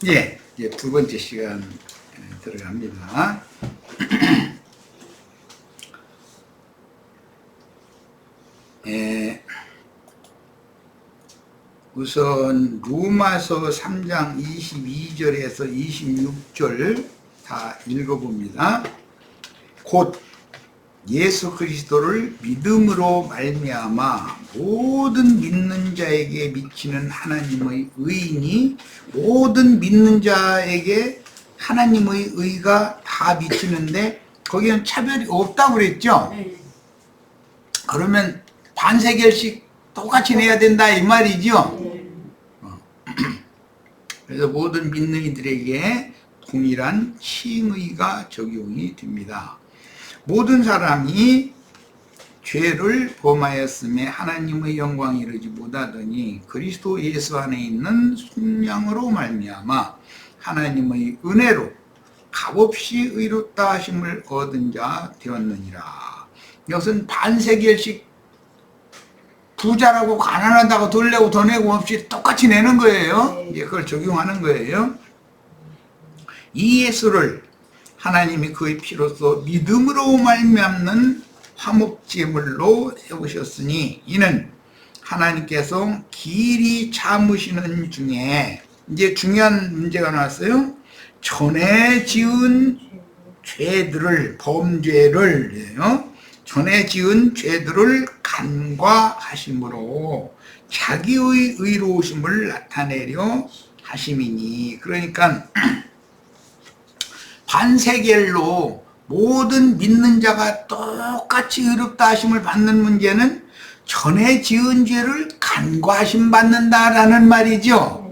예, 이제 두 번째 시간 들어갑니다. 우선 로마서 3장 22절에서 26절 다 읽어봅니다. 곧 예수 그리스도를 믿음으로 말미암아 모든 믿는 자에게 미치는 하나님의 의인이 모든 믿는 자에게 하나님의 의가 다 미치는데 거기는 차별이 없다고 그랬죠? 그러면 반세겔씩 똑같이 내야 된다 이 말이죠? 그래서 모든 믿는 이들에게 동일한 칭의가 적용이 됩니다. 모든 사람이 죄를 범하였음에 하나님의 영광이 이르지 못하더니 그리스도 예수 안에 있는 속량으로 말미암아 하나님의 은혜로 값없이 의롭다 하심을 얻은 자 되었느니라. 이것은 반세겔씩 부자라고 가난하다고 돈 내고 더 내고 없이 똑같이 내는 거예요. 그걸 적용하는 거예요. 이 예수를 하나님이 그의 피로써 믿음으로 말미암는 화목제물로 세우셨으니 이는 하나님께서 길이 참으시는 중에 이제 중요한 문제가 나왔어요. 전에 지은 죄들을 전에 지은 죄들을 간과하심으로 자기의 의로우심을 나타내려 하심이니. 그러니까 반세겔로 모든 믿는 자가 똑같이 의롭다 하심을 받는 문제는 전에 지은 죄를 간과하심 받는다라는 말이죠.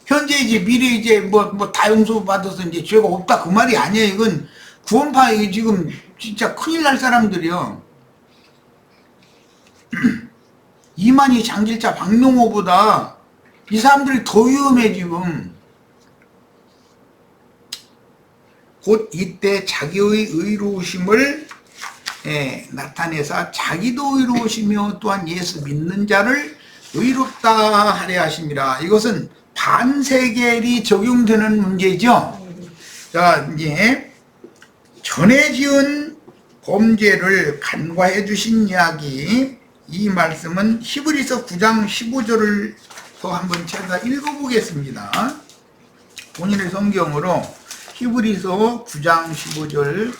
현재 이제 미래 이제 뭐 다 용서 받아서 이제 죄가 없다 그 말이 아니에요. 이건 구원파 이게 지금 진짜 큰일 날 사람들이요. 이만희 장길자 박명호보다 이 사람들이 더 위험해 지금. 곧 이때 자기의 의로우심을 나타내사 자기도 의로우시며 또한 예수 믿는 자를 의롭다 하려 하심이라. 이것은 반세겔이 적용되는 문제죠. 자, 이제 전에 지은 범죄를 간과해 주신 이야기, 이 말씀은 히브리서 9장 15절을 더 한번 제가 읽어보겠습니다. 본인의 성경으로 히브리서 9장 15절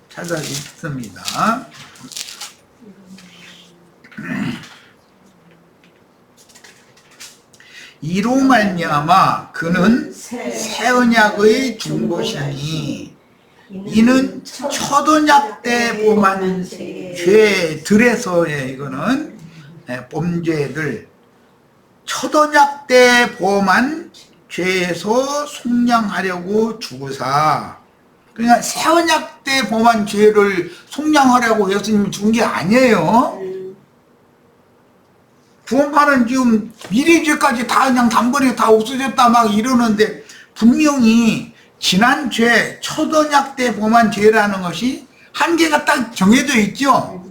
찾아 읽습니다. 이로 말미암아 그는 새 언약의 중보시니 이는 첫 언약 때 범한 죄들에서의 이거는 범죄들 첫 언약 때 범한 죄에서 속량하려고 죽으사. 그러니까 새 언약 때 범한 죄를 속량하려고 예수님이 죽은 게 아니에요. 구원파는 지금 미래 죄까지 다 그냥 단번에 다 없어졌다 막 이러는데 분명히 지난 죄, 첫 언약 때 범한 죄라는 것이 한계가 딱 정해져 있죠.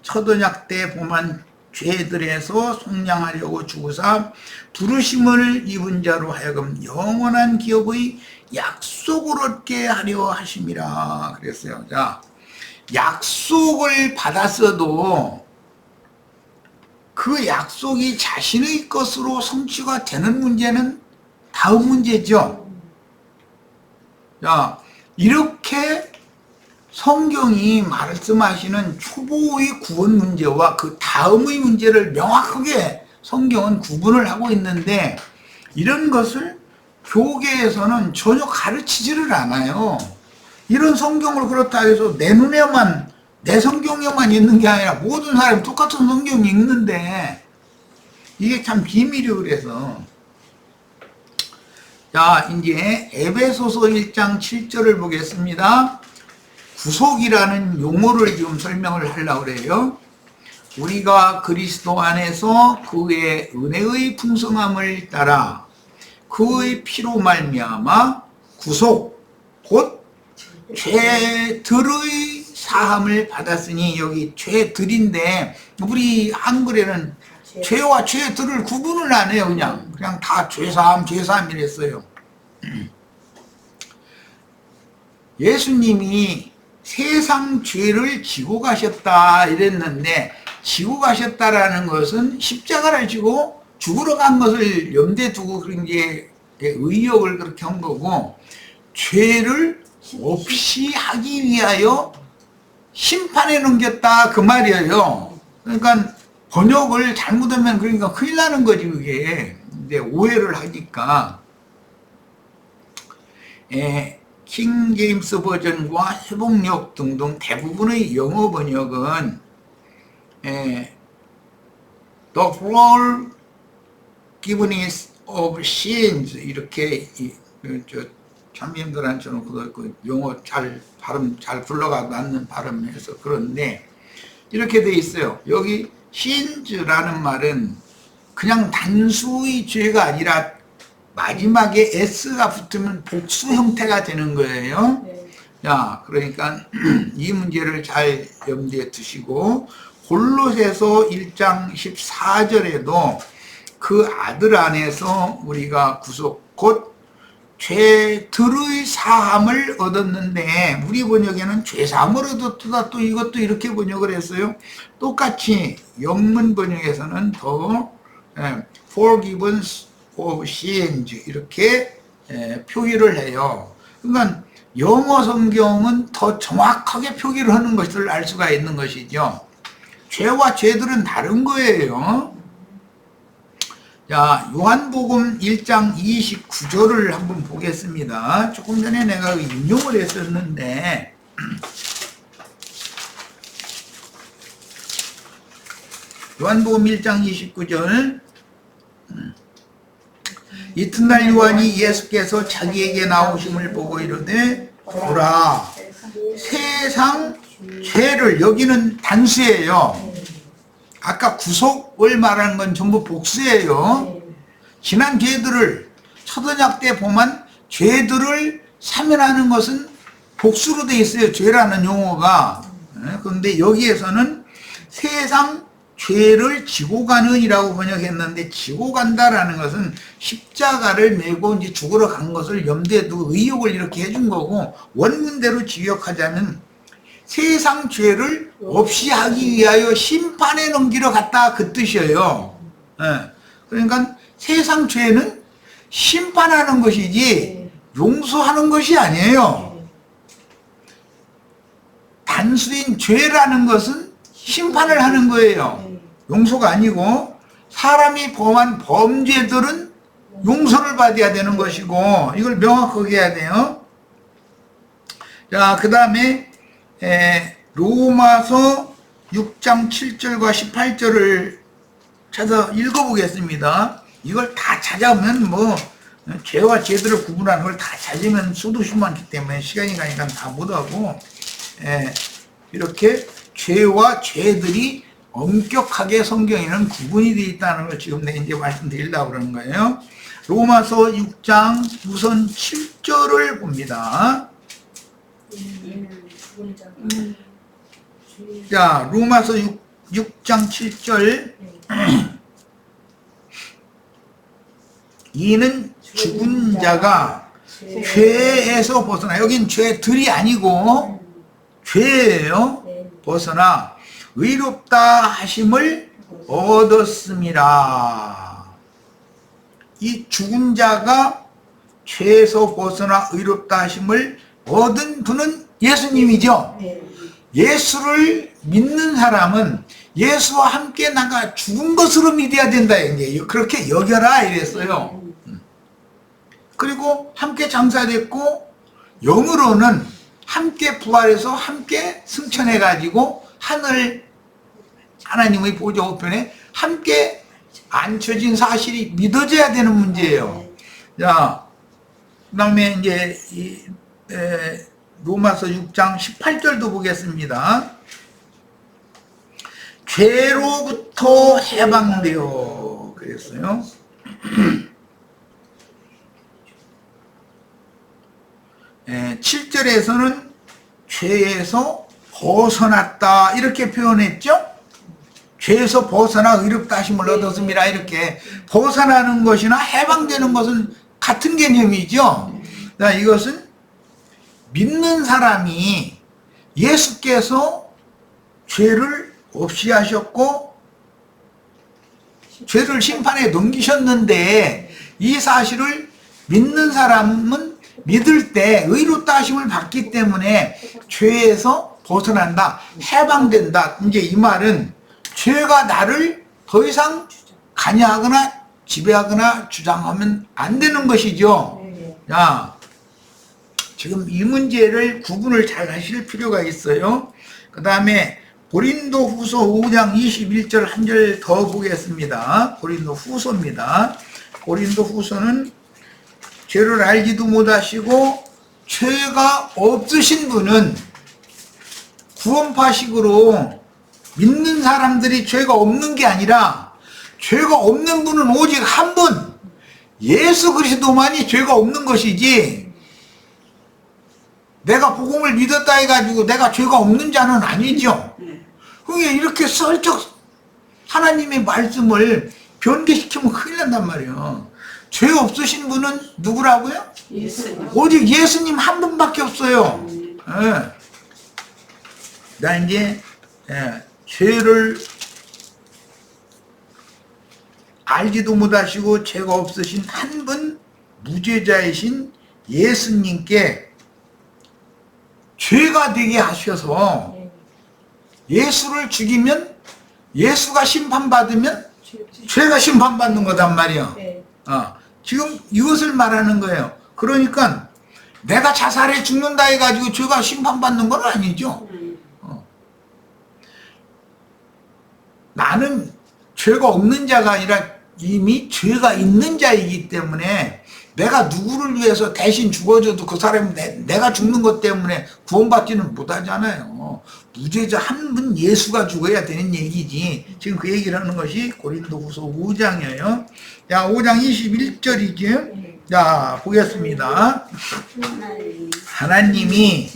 첫 언약 때 범한 죄들에서 속량하려고 죽으사 부르심을 입은 자로 하여금 영원한 기업의 약속을 얻게 하려 하심이라 그랬어요. 자, 약속을 받았어도 그 약속이 자신의 것으로 성취가 되는 문제는 다음 문제죠. 자, 이렇게 성경이 말씀하시는 초보의 구원 문제와 그 다음의 문제를 명확하게 성경은 구분을 하고 있는데 이런 것을 교계에서는 전혀 가르치지를 않아요. 이런 성경을 그렇다 해서 내 눈에만 내 성경에만 있는 게 아니라 모든 사람이 똑같은 성경이 읽는데 이게 참 비밀이에요. 그래서 자, 이제 에베소서 1장 7절을 보겠습니다. 구속이라는 용어를 지금 설명을 하려고 그래요. 우리가 그리스도 안에서 그의 은혜의 풍성함을 따라 그의 피로 말미암아 구속 곧 죄들의 사함을 받았으니, 여기 죄들인데 우리 한글에는 죄와 죄들을 구분을 안 해요. 그냥 다 죄사함 이랬어요. 예수님이 세상 죄를 지고 가셨다 이랬는데, 지고 가셨다라는 것은 십자가를 지고 죽으러 간 것을 염두에 두고 그런 게 의역을 그렇게 한 거고, 죄를 없이 하기 위하여 심판에 넘겼다 그 말이에요. 그러니까 번역을 잘못하면 그러니까 큰일 나는 거지 그게. 근데 오해를 하니까. 킹 제임스 버전과 회복력 등등 대부분의 영어 번역은 The forgiveness of sins 이렇게 참여인들한테는 그 영어 발음 잘 굴러가 맞는 발음해서 그런데 이렇게 돼 있어요. 여기 sins라는 말은 그냥 단수의 죄가 아니라 마지막에 s가 붙으면 복수 형태가 되는 거예요. 자, 그러니까 이 문제를 잘 염두에 두시고, 골로새서 1장 14절에도 그 아들 안에서 우리가 구속 곧 죄들의 사함을 얻었는데, 우리 번역에는 죄사함을 얻었다 또 이것도 이렇게 번역을 했어요. 똑같이 영문 번역에서는 더 forgiveness of sins 이렇게 표기를 해요. 그러니까 영어 성경은 더 정확하게 표기를 하는 것을 알 수가 있는 것이죠. 죄와 죄들은 다른 거예요. 자, 요한복음 1장 29절을 한번 보겠습니다. 조금 전에 내가 인용을 했었는데, 요한복음 1장 29절, 이튿날 요한이 예수께서 자기에게 나오심을 보고 이르되 보라, 세상 죄를, 여기는 단수예요. 아까 구속을 말하는 건 전부 복수예요. 지난 죄들을, 초선약 때 보면 죄들을 사면하는 것은 복수로 되어 있어요. 죄라는 용어가. 그런데 여기에서는 세상 죄를 지고 가는 이라고 번역했는데, 지고 간다라는 것은 십자가를 메고 이제 죽으러 간 것을 염두에 두고 의욕을 이렇게 해준 거고, 원문대로 직역하자면 세상 죄를 없이 하기 위하여 심판에 넘기러 갔다 그 뜻이에요. 그러니까 세상 죄는 심판하는 것이지 용서하는 것이 아니에요. 단수인 죄라는 것은 심판을 하는 거예요. 용서가 아니고, 사람이 범한 범죄들은 용서를 받아야 되는 것이고, 이걸 명확하게 해야 돼요. 자, 그 다음에 로마서 6장 7절과 18절을 찾아 읽어보겠습니다. 이걸 다 찾아오면 뭐 죄와 죄들을 구분하는 걸 다 찾으면 수도 수도 많기 때문에 시간이 가니까 다 못하고, 이렇게 죄와 죄들이 엄격하게 성경에는 구분이 되어 있다는 걸 지금 내가 이제 말씀드리려고 그러는 거예요. 로마서 6장 우선 7절을 봅니다. 자, 로마서 6장 7절. 이는 죽은 자가 죄에서 벗어나, 여긴 죄들이 아니고 죄예요. 벗어나 의롭다 하심을 얻었습니다. 이 죽은 자가 죄에서 벗어나 의롭다 하심을 얻은 분은 예수님이죠. 예수를 믿는 사람은 예수와 함께 나가 죽은 것으로 믿어야 된다. 이제 그렇게 여겨라 이랬어요. 그리고 함께 장사됐고, 영으로는 함께 부활해서 함께 승천해 가지고 하늘 하나님의 보좌 우편에 함께 앉혀진 사실이 믿어져야 되는 문제예요. 자, 그 다음에 이제 로마서 6장 18절도 보겠습니다. 죄로부터 해방되어 그랬어요. 7절에서는 죄에서 벗어났다 이렇게 표현했죠. 죄에서 벗어나 의롭다 하심을 얻었습니다. 이렇게 벗어나는 것이나 해방되는 것은 같은 개념이죠. 자, 이것은 믿는 사람이 예수께서 죄를 없이 하셨고 죄를 심판에 넘기셨는데 이 사실을 믿는 사람은 믿을 때 의롭다 하심을 받기 때문에 죄에서 벗어난다, 해방된다. 이제 이 말은 죄가 나를 더 이상 관여하거나 지배하거나 주장하면 안 되는 것이죠. 자, 지금 이 문제를 구분을 잘 하실 필요가 있어요. 그 다음에 고린도 후서 5장 21절 한 절 더 보겠습니다. 고린도 후서입니다. 고린도 후서는 죄를 알지도 못하시고 죄가 없으신 분은 구원파식으로 믿는 사람들이 죄가 없는 게 아니라 죄가 없는 분은 오직 한 분, 예수 그리스도만이 죄가 없는 것이지 내가 복음을 믿었다 해가지고 내가 죄가 없는 자는 아니죠. 그게 이렇게 슬쩍 하나님의 말씀을 변개시키면 큰일 난단 말이에요. 죄 없으신 분은 누구라고요? 예수님. 오직 예수님 한 분밖에 없어요. 나 이제 죄를 알지도 못하시고 죄가 없으신 한 분 무죄자이신 예수님께 죄가 되게 하셔서 예수를 죽이면 예수가 심판받으면 죄가 심판받는 거단 말이에요. 지금 이것을 말하는 거예요. 그러니까 내가 자살해 죽는다 해가지고 죄가 심판받는 건 아니죠. 나는 죄가 없는 자가 아니라 이미 죄가 있는 자이기 때문에 내가 누구를 위해서 대신 죽어줘도 그 사람이 내가 죽는 것 때문에 구원받지는 못하잖아요. 무죄자 한 분 예수가 죽어야 되는 얘기지. 지금 그 얘기를 하는 것이 고린도후서 5장이에요. 자, 5장 21절이지. 자, 보겠습니다. 하나님이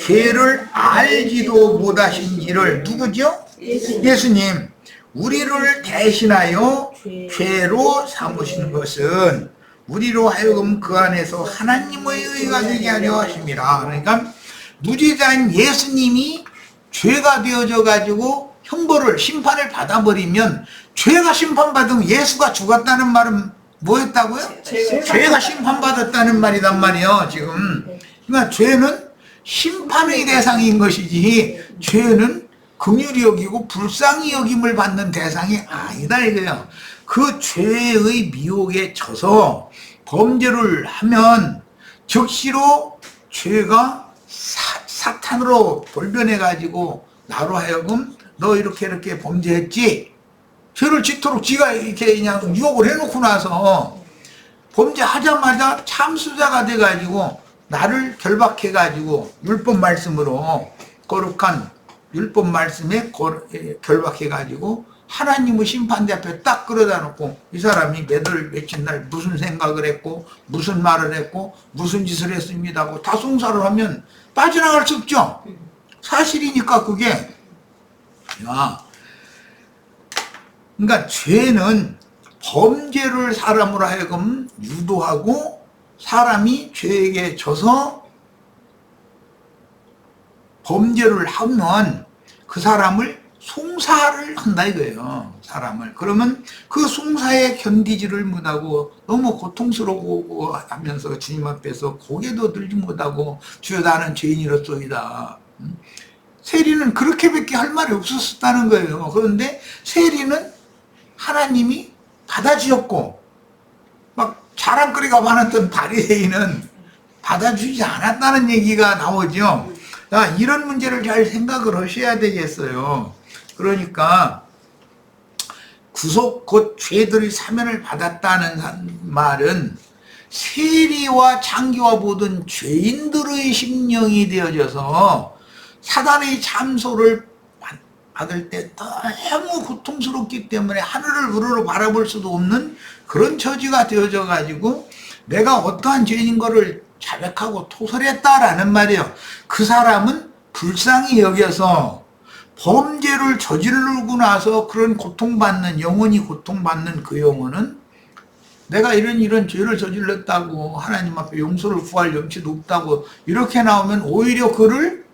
죄를 알지도 못하신 이를 누구죠? 예수님. 우리를 대신하여 죄로 삼으신 것은 우리로 하여금 그 안에서 하나님의 의가 되게 하려 하심이라. 그러니까 무죄자인 예수님이 죄가 되어져 가지고 형벌을 심판을 받아버리면 죄가 심판받으면 예수가 죽었다는 말은 뭐였다고요? 죄가 심판받았다는 말이란 말이에요. 지금 그러니까 죄는 심판의 대상인 것이지 죄는 긍휼히 여기고 불쌍히 여김을 받는 대상이 아니다 이거예요. 그 죄의 미혹에 져서 범죄를 하면 즉시로 죄가 사탄으로 돌변해 가지고 나로 하여금 너 이렇게 범죄했지, 죄를 짓도록 지가 이렇게 그냥 유혹을 해놓고 나서 범죄하자마자 참수자가 돼 가지고 나를 결박해 가지고 율법 말씀으로 거룩한 율법 말씀에 결박해 가지고 하나님의 심판대 앞에 딱 끌어다 놓고 이 사람이 며칠 날 무슨 생각을 했고 무슨 말을 했고 무슨 짓을 했습니다 하고 다 송사를 하면 빠져나갈 수 없죠. 사실이니까 그게. 그러니까 죄는 범죄를 사람으로 하여금 유도하고 사람이 죄에게 져서 범죄를 하면 그 사람을 송사를 한다 이거예요. 사람을. 그러면 그 송사에 견디지를 못하고 너무 고통스러워 하면서 주님 앞에서 고개도 들지 못하고 주여 나는 죄인이로소이다. 세리는 그렇게밖에 할 말이 없었다는 거예요. 그런데 세리는 하나님이 받아주셨고 막 자랑거리가 많았던 바리새인은 받아주지 않았다는 얘기가 나오죠. 이런 문제를 잘 생각을 하셔야 되겠어요. 그러니까 구속 곧 죄들의 사면을 받았다는 말은 세리와 장기와 모든 죄인들의 심령이 되어져서 사단의 참소를 받을 때 너무 고통스럽기 때문에 하늘을 우러러 바라볼 수도 없는 그런 처지가 되어져 가지고 내가 어떠한 죄인인 거를 자백하고 토설했다라는 말이에요. 그 사람은 불쌍히 여겨서 범죄를 저지르고 나서 그런 고통받는, 영원히 고통받는 그 영혼은 내가 이런 죄를 저질렀다고 하나님 앞에 용서를 구할 염치도 없다고 이렇게 나오면 오히려 그를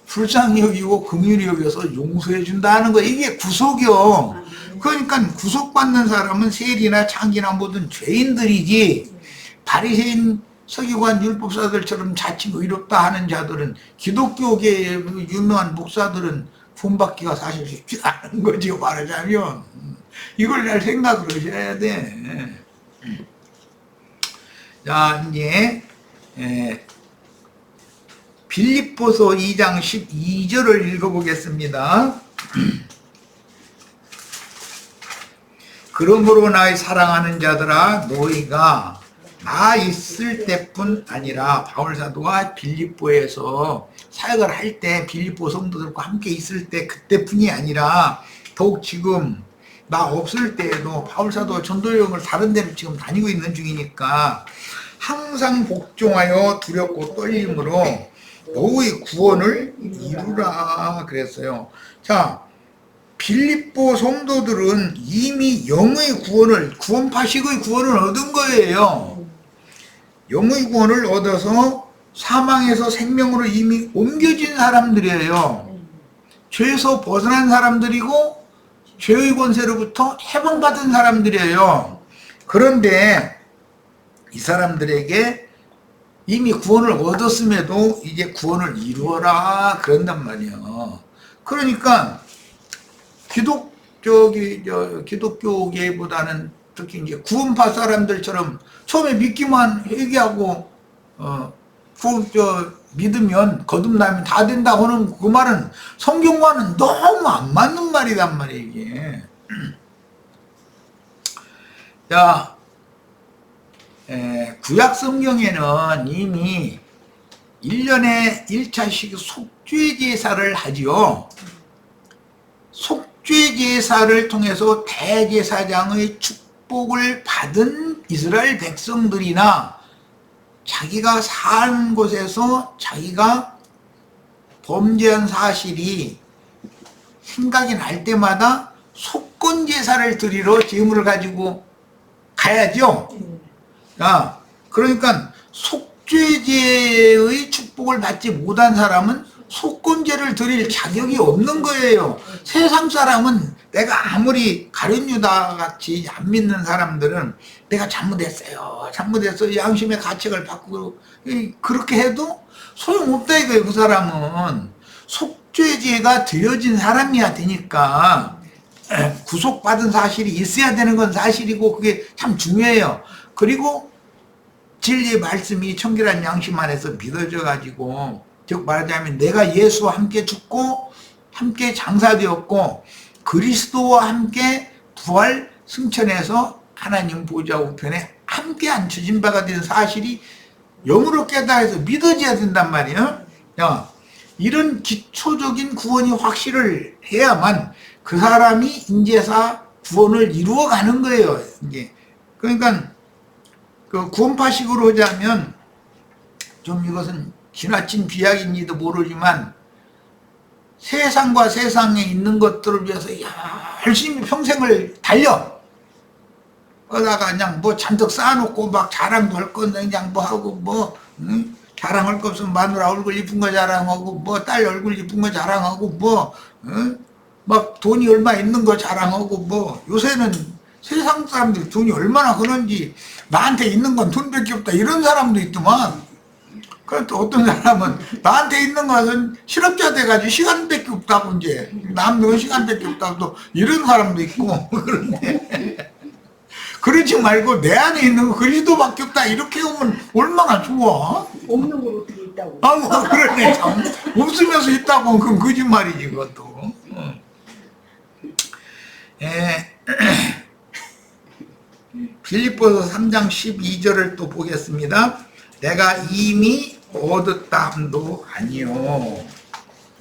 불쌍히 여기고 긍휼히 여겨서 용서해 준다는 거. 이게 구속이요. 그러니까 구속받는 사람은 세리나 창기나 모든 죄인들이지, 바리새인 서기관 율법사들처럼 자칭 의롭다 하는 자들은, 기독교계의 유명한 목사들은 본받기가 사실 쉽지 않은 거죠, 말하자면. 이걸 잘 생각을 하셔야 돼. 자, 이제 빌립보서 2장 12절을 읽어보겠습니다. 그러므로 나의 사랑하는 자들아, 너희가 나 있을 때뿐 아니라, 바울사도가 빌립보에서 사역을 할 때 빌립보 성도들과 함께 있을 때 그때뿐이 아니라 더욱 지금 나 없을 때에도, 바울사도가 전도여행을 다른 데로 지금 다니고 있는 중이니까 항상 복종하여 두렵고 떨림으로 너의 구원을 이루라 그랬어요. 자, 빌립보 성도들은 이미 영의 구원을, 구원파식의 구원을 얻은 거예요. 영의 구원을 얻어서 사망에서 생명으로 이미 옮겨진 사람들이에요. 죄에서 벗어난 사람들이고 죄의 권세로부터 해방받은 사람들이에요. 그런데 이 사람들에게 이미 구원을 얻었음에도 이제 구원을 이루어라 그런단 말이에요. 그러니까 기독교계보다는 특히 이제 구원파 사람들처럼 처음에 믿기만 회개하고 믿으면 거듭나면 다 된다 하는 그 말은 성경과는 너무 안 맞는 말이란 말이에요, 이게. 자, 구약 성경에는 이미 1년에 1차씩 속죄 제사를 하지요. 속죄 제사를 통해서 대제사장의 축복을 받은 이스라엘 백성들이나 자기가 사는 곳에서 자기가 범죄한 사실이 생각이 날 때마다 속건 제사를 드리러 제물을 가지고 가야죠. 그러니까 속죄제의 축복을 받지 못한 사람은 속건제를 드릴 자격이 없는 거예요. 세상 사람은 내가 아무리 가룟유다 같이 안 믿는 사람들은 내가 잘못했어요, 양심의 가책을 받고 그렇게 해도 소용없다 이거예요. 그 사람은 속죄제가 드려진 사람이야 되니까 구속받은 사실이 있어야 되는 건 사실이고 그게 참 중요해요. 그리고 진리의 말씀이 청결한 양심 안에서 믿어져 가지고, 즉 말하자면 내가 예수와 함께 죽고 함께 장사되었고 그리스도와 함께 부활 승천해서 하나님 보좌 우편에 함께 앉혀진 바가 된 사실이 영으로 깨달아서 믿어져야 된단 말이에요. 이런 기초적인 구원이 확실을 해야만 그 사람이 인제사 구원을 이루어가는 거예요. 이게 그러니까 그 구원파식으로 하자면, 좀 이것은 지나친 비약인지도 모르지만 세상과 세상에 있는 것들을 위해서 열심히 평생을 달려 그러다가 그냥 뭐 잔뜩 쌓아놓고 막 자랑도 할 건데 그냥 뭐 하고 자랑할 거 없으면 마누라 얼굴 이쁜 거 자랑하고 뭐 딸 얼굴 이쁜 거 자랑하고 막 돈이 얼마 있는 거 자랑하고 뭐 요새는 세상 사람들이 돈이 얼마나 그런지 나한테 있는 건 돈밖에 없다 이런 사람도 있더만. 그런데 어떤 사람은 나한테 있는 것은 실업자 돼가지고 시간밖에 없다고 이제 남는 시간밖에 없다고 또 이런 사람도 있고. 그런데 그러지 말고 내 안에 있는 거 그리스도밖에 없다 이렇게 오면 얼마나 좋아. 없는 걸 어떻게 있다고. 뭐 그러네 참. 없으면서 있다고 하면 그건 거짓말이지 그것도. 빌립보서 3장 12절을 또 보겠습니다. 내가 이미 얻었다 함도 아니요.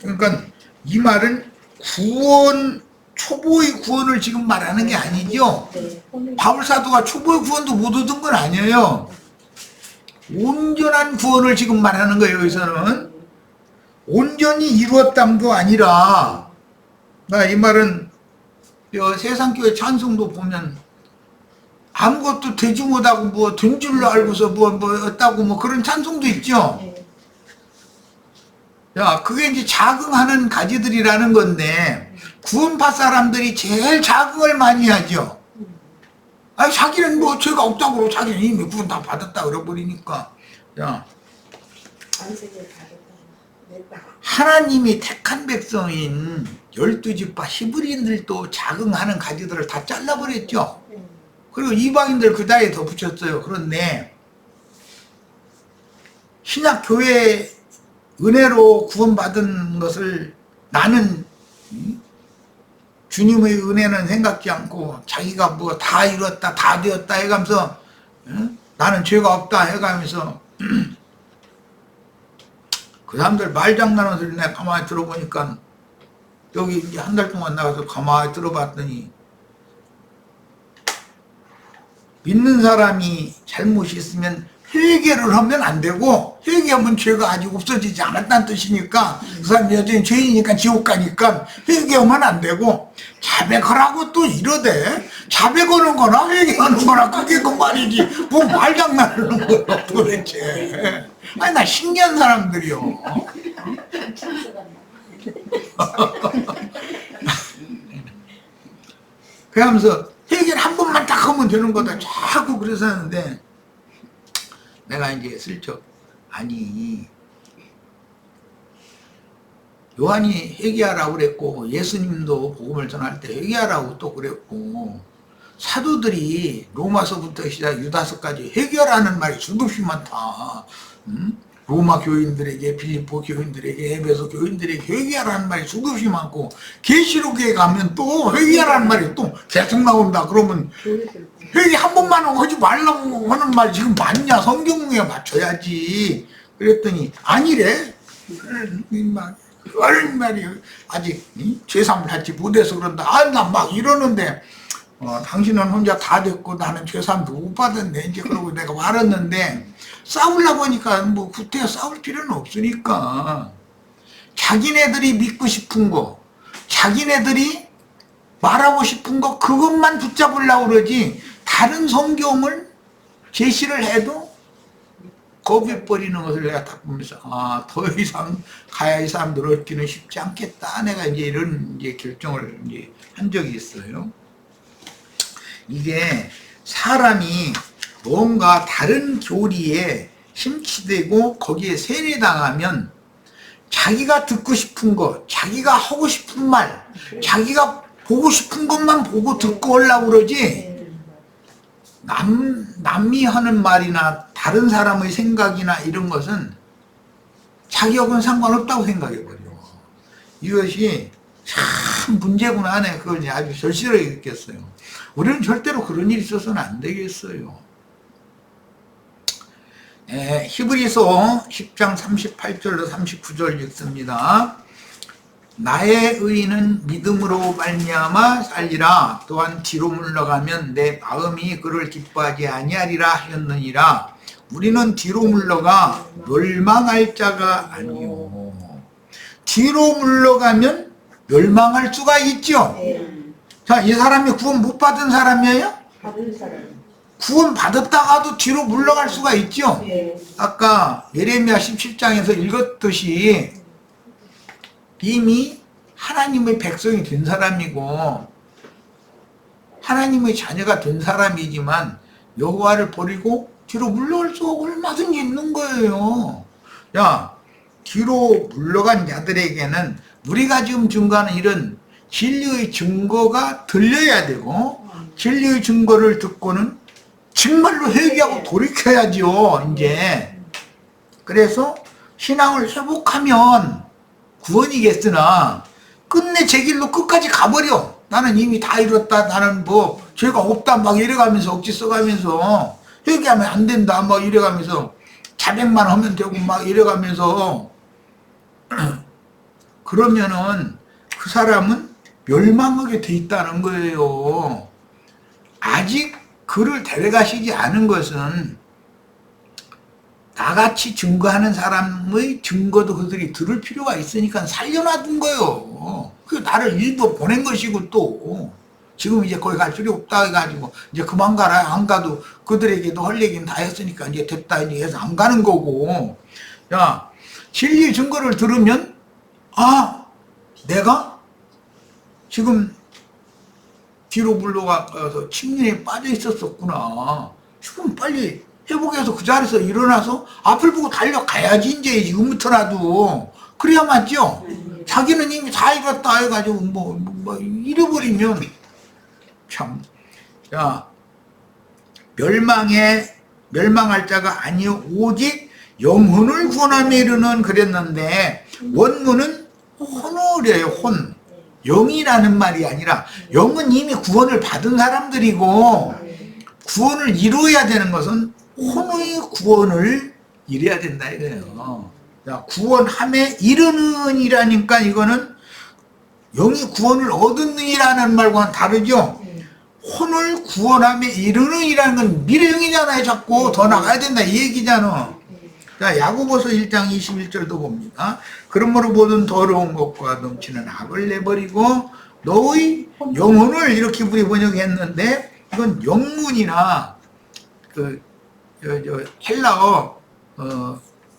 그러니까 이 말은 구원, 초보의 구원을 지금 말하는 게 아니죠. 바울사도가 초보의 구원도 못 얻은 건 아니에요. 온전한 구원을 지금 말하는 거예요. 여기서는 온전히 이루었담도 아니라 나 이 말은 세상교회 찬송도 보면 아무것도 되지 못하고 뭐 된 줄로 알고서 뭐 어따고 뭐 그런 찬송도 있죠. 야, 그게 이제 자긍하는 가지들이라는 건데 구원받 사람들이 제일 자긍을 많이 하죠. 아니 자기는 뭐 죄가 없다고 그러고 자기는 이미 구원 다 받았다 그래버리니까. 야, 하나님이 택한 백성인 12지파 히브리인들도 자긍하는 가지들을 다 잘라버렸죠. 그리고 이방인들 그 다에 더 붙였어요. 그런데 신약교회 은혜로 구원받은 것을 나는 주님의 은혜는 생각지 않고 자기가 뭐 다 이뤘다 다 되었다 해가면서 나는 죄가 없다 해가면서 그 사람들 말장난하는 소리 내가 가만히 들어보니까 여기 이제 한 달 동안 나가서 가만히 들어봤더니 믿는 사람이 잘못이 있으면 회개를 하면 안 되고 회개하면 죄가 아직 없어지지 않았다는 뜻이니까 그 사람이 여전히 죄이니까 지옥 가니까 회개하면 안 되고 자백하라고 또 이러대. 자백하는 거나 회개하는 거나 그게 그 말이지 뭐 말장난하는 거야 도대체. 아니 나 신기한 사람들이요. 그러면서 회개를 한 번만 딱 하면 되는 거다 자꾸 그래서 하는데 내가 이제 슬쩍 아니 요한이 회개하라고 그랬고 예수님도 복음을 전할 때 회개하라고 또 그랬고 사도들이 로마서부터 시작 유다서까지 회개하라는 말이 수없이 많다. 로마 교인들에게 빌립보 교인들에게 에베소 교인들에게 회개하라는 말이 수없이 많고 계시록에 가면 또 회개하라는 말이 또 계속 나온다. 그러면 회개 한 번만 하지 말라고 하는 말이 지금 맞냐? 성경에 맞춰야지. 그랬더니 아니래. 그런 말이 아직 죄삼을 하지 못해서 그런다. 아, 나 막 이러는데 당신은 혼자 다 됐고 나는 죄삼도 못 받았네. 이제 그러고 내가 말았는데 싸우려고 하니까 뭐 구태여 싸울 필요는 없으니까 자기네들이 믿고 싶은 거 자기네들이 말하고 싶은 거 그것만 붙잡으려고 그러지 다른 성경을 제시를 해도 겁이 버리는 것을 내가 딱 보면서 더 이상 가야 이 사람들 얻기는 쉽지 않겠다. 내가 이제 이런 이제 결정을 이제 한 적이 있어요. 이게 사람이 뭔가 다른 교리에 심취되고 거기에 세뇌당하면 자기가 듣고 싶은 거, 자기가 하고 싶은 말, 자기가 보고 싶은 것만 보고 듣고 오려고 그러지 남이 하는 말이나 다른 사람의 생각이나 이런 것은 자기하고는 상관없다고 생각해버려. 이것이 참 문제구나. 네, 그걸 아주 절실하게 느꼈어요. 우리는 절대로 그런 일이 있어서는 안 되겠어요. 히브리서 10장 38절로 39절 읽습니다. 나의 의인은 믿음으로 말미암아 살리라. 또한 뒤로 물러가면 내 마음이 그를 기뻐하지 아니하리라 하였느니라. 우리는 뒤로 물러가 멸망할 자가 아니요. 뒤로 물러가면 멸망할 수가 있죠. 자, 이 사람이 구원 못 받은 사람이에요? 받은 사람. 구원 받았다가도 뒤로 물러갈 수가 있죠. 아까 예레미야 17장에서 읽었듯이 이미 하나님의 백성이 된 사람이고 하나님의 자녀가 된 사람이지만 여호와를 버리고 뒤로 물러갈 수가 얼마든지 있는 거예요. 야, 뒤로 물러간 자들에게는 우리가 지금 증거하는 이런 진리의 증거가 들려야 되고 진리의 증거를 듣고는 정말로 회개하고 돌이켜야죠. 이제 그래서 신앙을 회복하면 구원이겠으나 끝내 제 길로 끝까지 가버려. 나는 이미 다 이뤘다. 나는 뭐 죄가 없다. 막 이래가면서 억지 써가면서 회개하면 안 된다. 막 이래가면서 자백만 하면 되고 막 이래가면서 그러면은 그 사람은 멸망하게 돼 있다는 거예요. 아직 그를 데려가시지 않은 것은 나같이 증거하는 사람의 증거도 그들이 들을 필요가 있으니까 살려놔둔 거예요. 그 나를 일부 보낸 것이고 또 지금 이제 거기 갈 필요 없다 해가지고 이제 그만 가라. 안 가도 그들에게도 할 얘기는 다 했으니까 이제 됐다 이제 해서 안 가는 거고. 야, 진리 증거를 들으면 아, 내가 지금 뒤로 물러가서 침륜에 빠져 있었었구나. 지금 빨리 회복해서 그 자리에서 일어나서 앞을 보고 달려가야지 이제 지금부터라도. 그래야 맞죠? 자기는 이미 다 잃었다 해가지고 뭐 잃어버리면 참. 야, 멸망할 자가 아니요 오직 영혼을 구원함에 이르는 그랬는데 원문은 혼을이에요. 혼. 영이라는 말이 아니라 영은 이미 구원을 받은 사람들이고 구원을 이루어야 되는 것은 혼의 구원을 이뤄야 된다 이거예요. 구원함에 이르는 이라니까 이거는 영이 구원을 얻느니라는 말과는 다르죠. 혼을 구원함에 이르는 이라는 건 미래형이잖아요. 자꾸 더 나가야 된다 이 얘기잖아. 자, 야고보서 1장 21절도 봅니다. 그러므로 모든 더러운 것과 넘치는 악을 내버리고 너의 영혼을 이렇게 우리 번역했는데 이건 영문이나 헬라어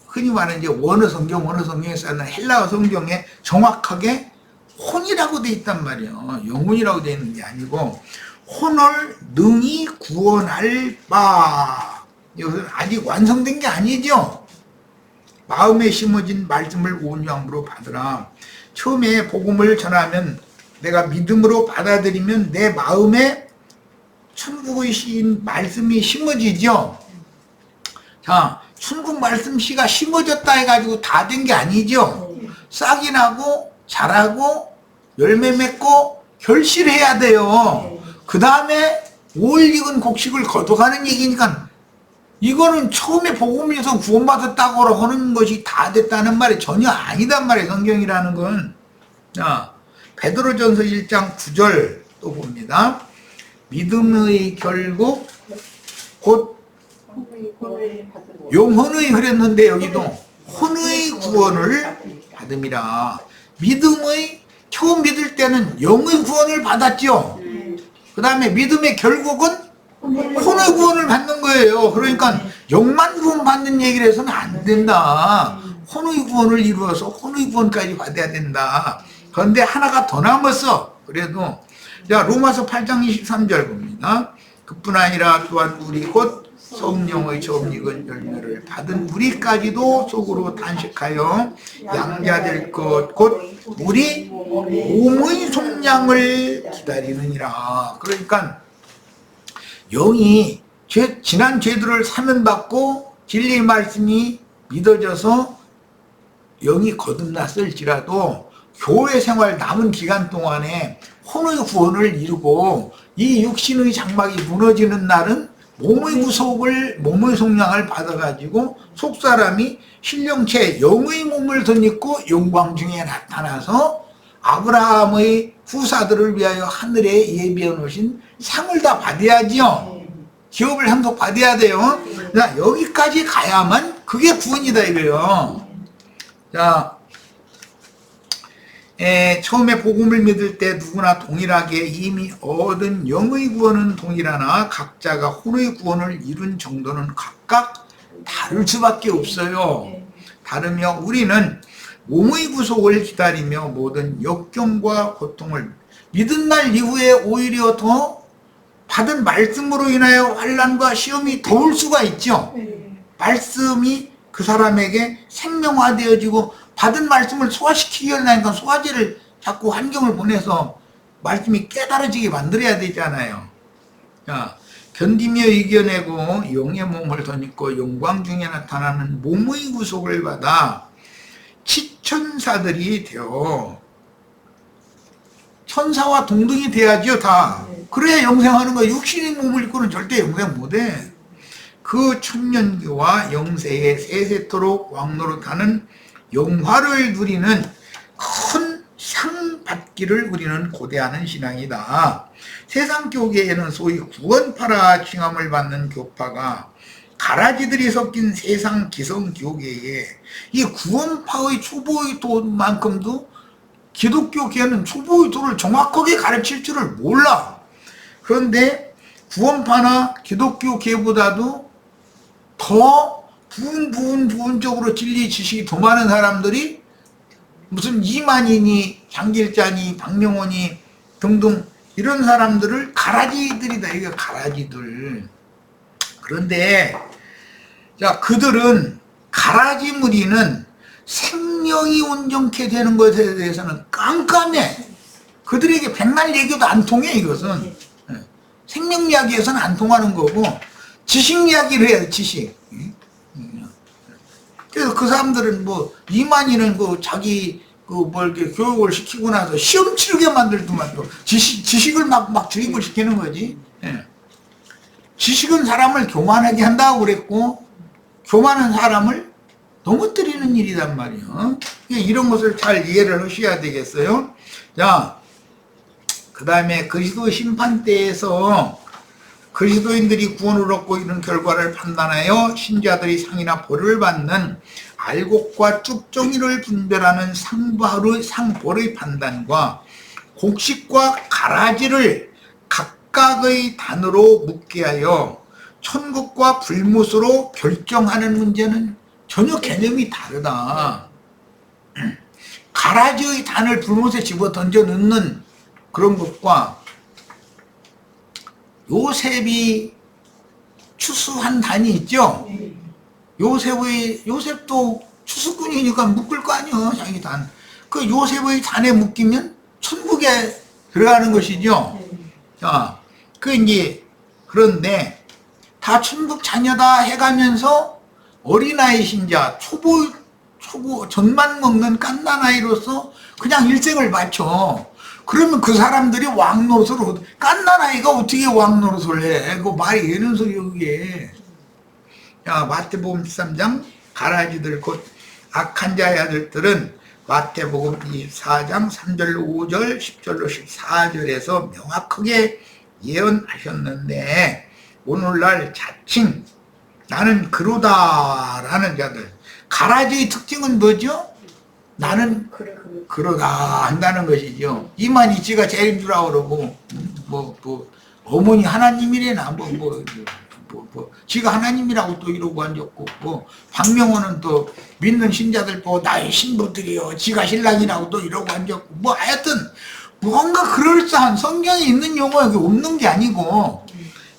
흔히 말하는 이제 원어 성경에 쓰는 헬라어 성경에 정확하게 혼이라고 돼 있단 말이에요. 영혼이라고 돼 있는 게 아니고 혼을 능히 구원할 바. 이것은 아직 완성된 게 아니죠. 마음에 심어진 말씀을 온유함으로 받으라. 처음에 복음을 전하면 내가 믿음으로 받아들이면 내 마음에 천국의 씨인 말씀이 심어지죠. 자, 천국 말씀 씨가 심어졌다 해가지고 다 된 게 아니죠. 싹이 나고 자라고 열매 맺고 결실해야 돼요. 그 다음에 올 익은 곡식을 거둬가는 얘기니까 이거는 처음에 복음에서 구원받았다고 하는 것이 다 됐다는 말이 전혀 아니단 말이에요. 성경이라는 건. 자, 베드로전서 1장 9절 또 봅니다. 믿음의 결국 곧 영혼의 그랬는데 여기도 혼의 구원을 받음이라. 믿음의 처음 믿을 때는 영의 구원을 받았죠. 그 다음에 믿음의 결국은 혼의 구원을 받는 거예요. 그러니까 영만 구원 받는 얘기를 해서는 안 된다. 혼의 구원을 이루어서 혼의 구원까지 받아야 된다. 그런데 하나가 더 남았어. 그래도 자, 로마서 8장 23절 봅니다. 그뿐 아니라 또한 우리 곧 성령의 처음 익은 열매를 받은 우리까지도 속으로 단식하여 양자될 것 곧 우리 몸의 속량을 기다리느니라. 그러니까 영이 지난 죄들을 사면받고 진리의 말씀이 믿어져서 영이 거듭났을지라도 교회 생활 남은 기간 동안에 혼의 구원을 이루고 이 육신의 장막이 무너지는 날은 몸의 구속을, 몸의 속량을 받아가지고 속사람이 신령체 영의 몸을 덧입고 영광 중에 나타나서 아브라함의 후사들을 위하여 하늘에 예비해 놓으신 상을 다 받아야지요. 기업을 함께 받아야 돼요. 자, 여기까지 가야만 그게 구원이다 이거예요. 자, 처음에 복음을 믿을 때 누구나 동일하게 이미 얻은 영의 구원은 동일하나 각자가 혼의 구원을 이룬 정도는 각각 다를 수밖에 없어요. 다르며 우리는 몸의 구속을 기다리며 모든 역경과 고통을 믿은 날 이후에 오히려 더 받은 말씀으로 인하여 환난과 시험이 더 올 수가 있죠. 말씀이 그 사람에게 생명화되어지고 받은 말씀을 소화시키기 위하니까 소화제를 자꾸 환경을 보내서 말씀이 깨달아지게 만들어야 되잖아요. 자, 견디며 이겨내고 영의 몸을 덧입고 영광 중에 나타나는 몸의 구속을 받아 치천사들이 되어 천사와 동등이 돼야죠. 다. 그래야 영생하는 거야. 육신의 몸을 입고는 절대 영생 못해. 그 천년기와 영세에 세세토록 왕노릇하는 영화를 누리는 큰 상 받기를 우리는 고대하는 신앙이다. 세상 교계에는 소위 구원파라 칭함을 받는 교파가 가라지들이 섞인 세상 기성 교계에 이 구원파의 초보의 돈만큼도 기독교계는 초보의 도를 정확하게 가르칠 줄을 몰라. 그런데 구원파나 기독교계보다도 더 부분적으로 진리 지식이 더 많은 사람들이 무슨 이만희니 장길자니 박명원이 등등 이런 사람들을 가라지들이다. 이게 가라지들. 그런데 자, 그들은 가라지 무리는 생명이 온전케 되는 것에 대해서는 깜깜해. 그들에게 백날 얘기도 안 통해. 이것은 생명 이야기에서는 안 통하는 거고 지식 이야기를 해야 돼. 지식. 그래서 그 사람들은 뭐 이만희는 그 자기 뭐 이렇게 교육을 시키고 나서 시험 치르게 만들더만 또 지식을 막 주입을 시키는 거지. 지식은 사람을 교만하게 한다고 그랬고 교만한 사람을 넘어뜨리는 일이단 말이에요. 이런 것을 잘 이해를 하셔야 되겠어요. 자, 그 다음에 그리스도 심판 때에서 그리스도인들이 구원을 얻고 이런 결과를 판단하여 신자들이 상이나 벌을 받는 알곡과 쭉정이를 분별하는 상벌의 판단과 곡식과 가라지를 각각의 단으로 묻게 하여 천국과 불못으로 결정하는 문제는 전혀 개념이 다르다. 가라지의 단을 불못에 집어 던져 넣는 그런 것과 요셉이 추수한 단이 있죠. 요셉도 추수꾼이니까 묶을 거 아니에요. 자기 단. 그 요셉의 단에 묶이면 천국에 들어가는 것이죠. 자, 그런데 다 천국 자녀다 해가면서 어린아이 신자, 초보 젖만 먹는 갓난아이로서 그냥 일생을 바쳐. 그러면 그 사람들이 왕노릇을, 갓난아이가 어떻게 왕노릇을 해? 그거 말이 되는 소리야, 그게. 야, 마태복음 13장, 가라지들, 곧 악한 자의 아들들은 마태복음 24장 3절로 5절, 10절로 14절에서 명확하게 예언하셨는데, 오늘날 자칭, 나는 그러다라는 자들. 가라지의 특징은 뭐죠? 나는 그러다 한다는 것이죠. 이만희 지가 제일 줄 알고 어머니 하나님이래나 지가 하나님이라고 또 이러고 앉았고 박명호는 또 믿는 신자들 보고 나의 신부들이요 지가 신랑이라고 또 이러고 앉았고 하여튼 뭔가 그럴싸한 성경에 있는 용어가 없는 게 아니고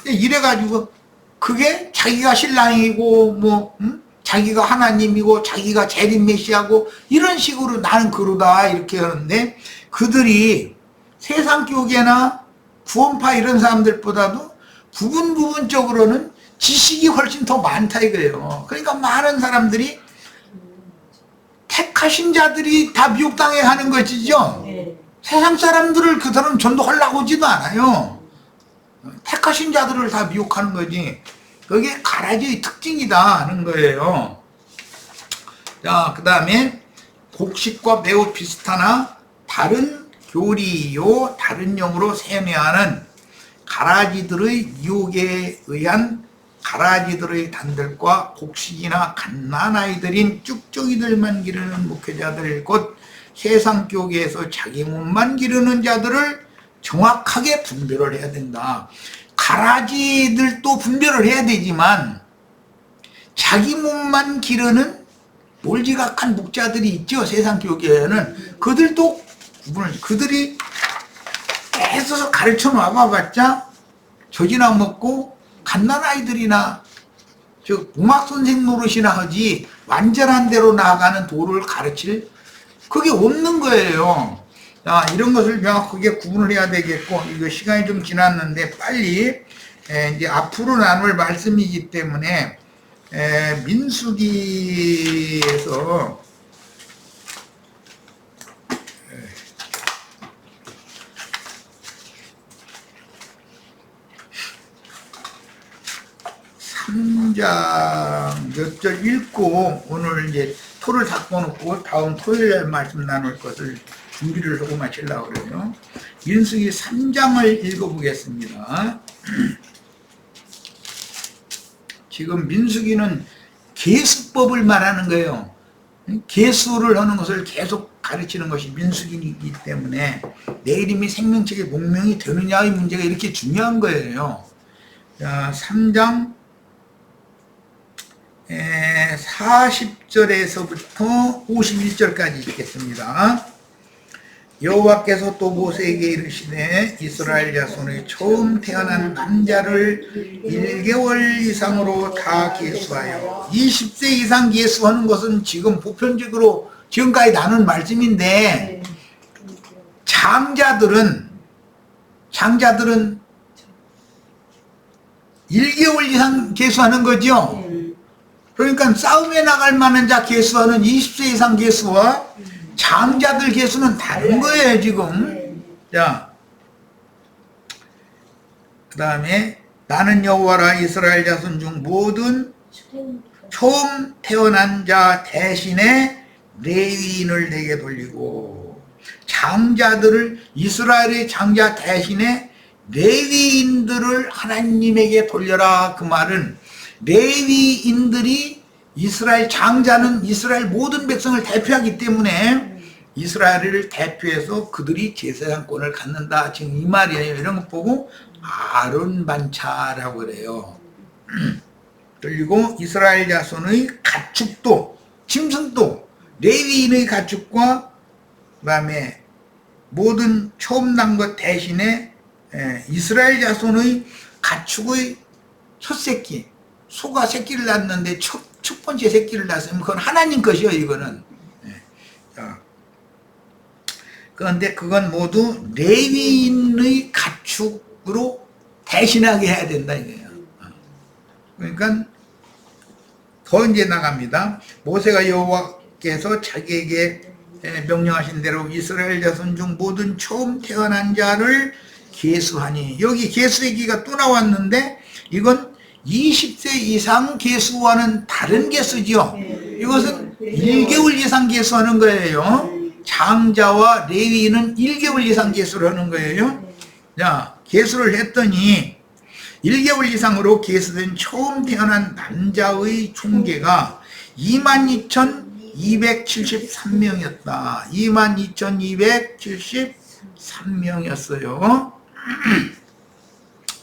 이래가지고 그게 자기가 신랑이고 자기가 하나님이고 자기가 재림 메시아고 이런 식으로 나는 그러다 이렇게 하는데 그들이 세상 교계나 구원파 이런 사람들보다도 부분적으로는 지식이 훨씬 더 많다 이거예요. 그러니까 많은 사람들이 택하신 자들이 다 미혹당해 하는 것이죠. 세상 사람들을 그들은 전도하려고 하지도 않아요. 택하신 자들을 다 미혹하는 거지. 그게 가라지의 특징이다 하는 거예요. 자, 그 다음에 곡식과 매우 비슷하나 다른 교리요 다른 용어로 세뇌하는 가라지들의 유혹에 의한 가라지들의 단들과 곡식이나 갓난아이들인 쭉정이들만 기르는 목회자들 곧 세상 교계에서 자기 몸만 기르는 자들을 정확하게 분별을 해야 된다. 가라지들도 분별을 해야 되지만 자기 몸만 기르는 몰지각한 목자들이 있죠. 세상 교계에는 그들도 그들이 계속 가르쳐 놔봐봤자 젖이나 먹고 갓난아이들이나 공학선생 노릇이나 하지 완전한 대로 나아가는 도를 가르칠 그게 없는 거예요. 자, 이런 것을 명확하게 구분을 해야 되겠고, 이거 시간이 좀 지났는데 빨리 이제 앞으로 나눌 말씀이기 때문에 민수기에서 3장 몇 절 읽고 오늘 이제 토를 닦아놓고 다음 토요일에 말씀 나눌 것을 준비를 하고 마치려고 그래요. 민수기 3장을 읽어보겠습니다. 지금 민수기는 계수법을 말하는 거예요. 계수를 하는 것을 계속 가르치는 것이 민수기이기 때문에 내 이름이 생명책에 목명이 되느냐의 문제가 이렇게 중요한 거예요. 자, 3장 40절에서부터 51절까지 읽겠습니다. 여호와께서 또 모세에게 이르시되 이스라엘 자손의 처음 태어난 남자를 1개월 이상으로 다 계수하여 20세 이상 계수하는 것은 지금 보편적으로 지금까지 나눈 말씀인데 장자들은 1개월 이상 계수하는 거죠. 그러니까 싸움에 나갈 만한 자 계수하는 20세 이상 계수와 장자들 계수는 다른 거예요, 지금. 자, 그 다음에 나는 여호와라 이스라엘 자손 중 모든 처음 태어난 자 대신에 레위인을 내게 돌리고 장자들을 이스라엘의 장자 대신에 레위인들을 하나님에게 돌려라. 그 말은 레위인들이 이스라엘 장자는 이스라엘 모든 백성을 대표하기 때문에 이스라엘을 대표해서 그들이 제사장권을 갖는다. 지금 이 말이에요. 이런 거 보고 아론 반차라고 그래요. 그리고 이스라엘 자손의 가축도 짐승도 레위인의 가축과 그 다음에 모든 처음 난 것 대신에 이스라엘 자손의 가축의 첫새끼 소가 새끼를 낳았는데 첫 번째 새끼를 낳았으면 그건 하나님 것이요, 이거는. 자, 그런데 그건 모두 레위인의 가축으로 대신하게 해야 된다 이거예요. 그러니까 더 이제 나갑니다. 모세가 여호와께서 자기에게 명령하신 대로 이스라엘 자손 중 모든 처음 태어난 자를 계수하니, 여기 계수 얘기가 또 나왔는데 이건 20세 이상 계수와는 다른 계수죠. 이것은 1개월 이상 계수하는 거예요. 장자와 레위인은 1개월 이상 계수를 하는 거예요. 자, 계수를 했더니 1개월 이상으로 계수된 처음 태어난 남자의 총계가 22,273명이었다. 22,273명이었어요.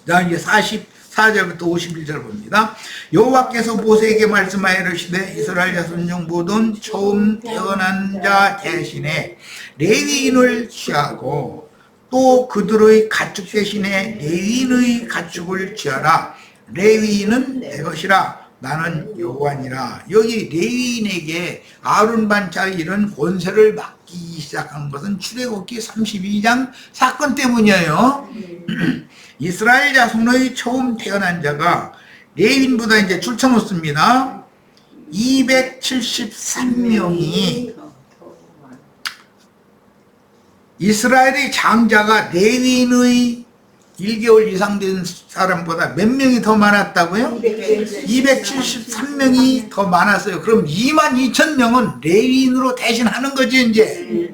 자, 이제 44절부터 51절 봅니다. 여호와께서 모세에게 말씀하여 이르시되 이스라엘 자손 중 모든 처음 태어난 자 대신에 레위인을 취하고 또 그들의 가축 대신에 레위인의 가축을 취하라. 레위인은 내 것이라. 나는 여호와니라. 여기 레위인에게 아론 반차의 이런 권세를 맡기 시작한 것은 출애굽기 32장 사건 때문이에요. 이스라엘 자손의 처음 태어난 자가 레위인보다 이제 줄쳐놓습니다. 273명이 이스라엘의 장자가 레위인의 1개월 이상 된 사람보다 몇 명이 더 많았다고요? 273명이 더 많았어요. 그럼 22,000명은 레위인으로 대신하는 거지 이제.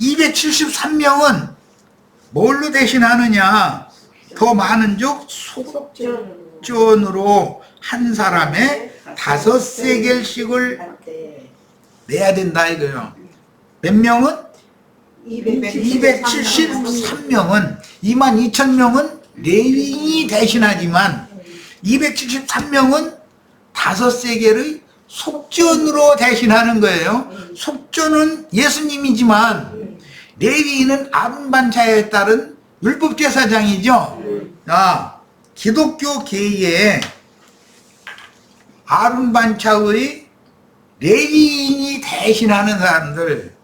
273명은 뭘로 대신하느냐? 더 많은 족 속전으로 한 사람에 5세겔씩을 내야 된다 이거요. 몇 명은? 273명은 22,000명은 레위인이 대신하지만 273명은 5세겔의 속전으로 대신하는 거예요. 속전은 예수님이지만 레위인은 아론 반차에 따른 율법제사장이죠. 자, 기독교 계에 아론 반차의 레위인이 대신하는 사람들,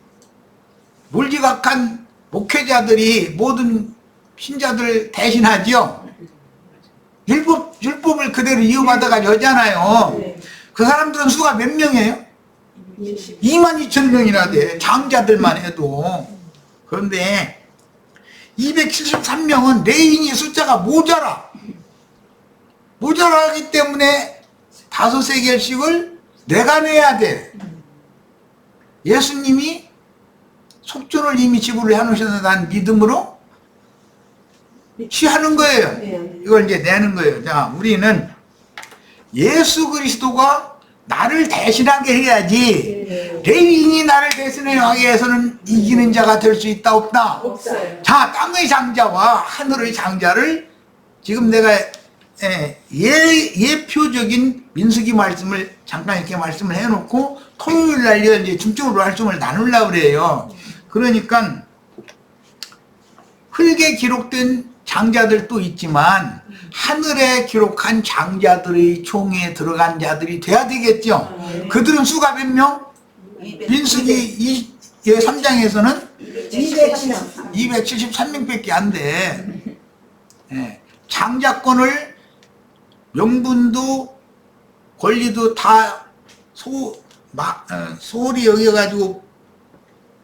물지각한 목회자들이 모든 신자들 대신하죠. 율법을 그대로 이어받아가지고 하잖아요. 그 사람들은 수가 몇 명이에요? 22,000명이나 돼. 장자들만 해도. 그런데 273명은 레위인이 숫자가 모자라기 때문에 5세겔씩을 내가 내야 돼. 예수님이 속전을 이미 지불을 해놓으셨다는 믿음으로 취하는 거예요. 이걸 이제 내는 거예요. 자, 우리는 예수 그리스도가 나를 대신하게 해야지. 레위인이 나를 대신하게 해서는 이기는 자가 될 수 있다 없다? 없어요. 자, 땅의 장자와 하늘의 장자를 지금 내가 예표적인 민수기 말씀을 잠깐 이렇게 말씀을 해놓고 토요일 날 이제 중점으로 말씀을 나누려고 그래요. 그러니까 흙에 기록된 장자들도 있지만 하늘에 기록한 장자들의 총에 들어간 자들이 돼야 되겠죠. 그들은 수가 몇 명? 민수기 3장에서는 273명밖에 안 돼. 장자권을 명분도 권리도 다 소홀히 여겨가지고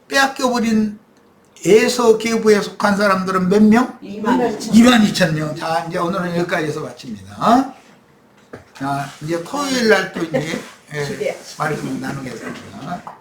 빼앗겨버린 에서 계부에 속한 사람들은 몇 명? 22,000명. 자, 이제 오늘은 여기까지 해서 마칩니다. 자, 이제 토요일 날 또 이제 말씀 나누겠습니다.